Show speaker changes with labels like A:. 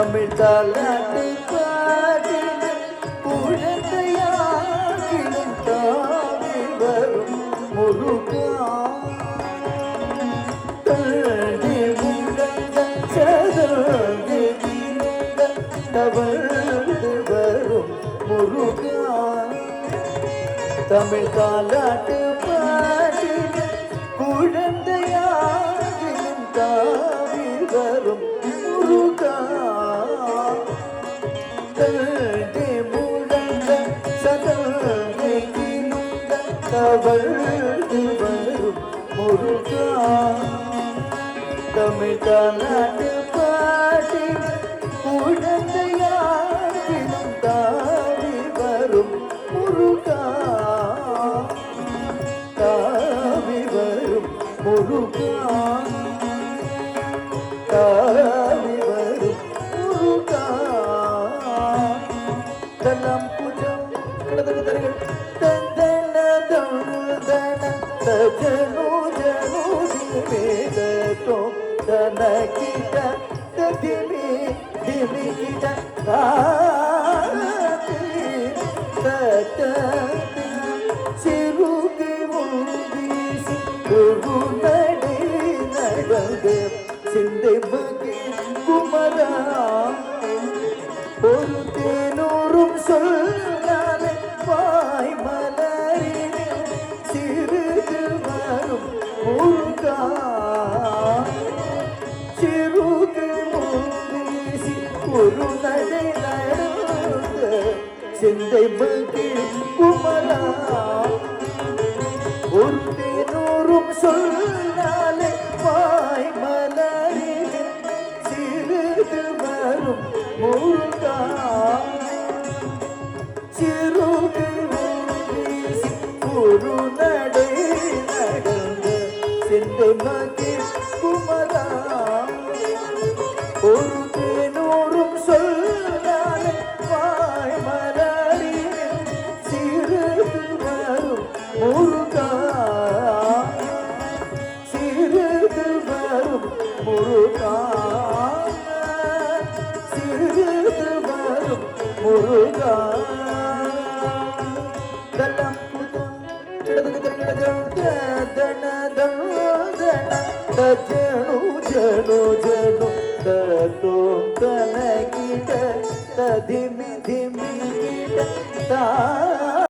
A: தமிழ் தாலாட்டு பாடின குழந்தையாகிலும் தாவி வரும் முருகா தவழ்ந்து வரும் முருகா தமிழ் தாலாட்டு பாடின குழந்தையாகிலும் தாவி வரும் முருகா முழங்க சதங்கிலும் தவழ்ந்து வரும் முருகா தமிழ் தாலாட்டு பாடின குழந்தையாகிலும் தாவி வரும் முருகா தாவி வரும் முருகா தாவி வரும் முருகா தலம் புஜம் கடதக தரிகள் தந்தன தந்தன தஜனு ஜனு திவேதோ தனகிட ததிமி திமிகிட காதி தத சிறுகி முந்திசி குரு நடி நடந்து சிந்தை மகி குமரா ஒரு தேனூரும் சொல்லாலே வாய் மலரில் சிறுகு வரும் முருகா சிறுகு முந்திசி குரு நடை நடந்து சிந்தை மகி குமரா ஒரு தேனூரும் சொல்லாலே வாய் மலரில் சிறுகு வரும் முருகா சிறுகு முந்திசி குரு நடை நடந்து சிந்தை மகி குமரா ஒரு தேனூரும் சொல்லாலே வாய் மலரில் சிறுகு வரும் முருகா சிறுகு வரும் முருகா சிறுகு வரும் முருகா தலம் புதம் கிடதுக்கு கிடதம் தன தன தஜனு ஜனு ஜனு தத்தோம் தனகிட ததிமி திமி கிட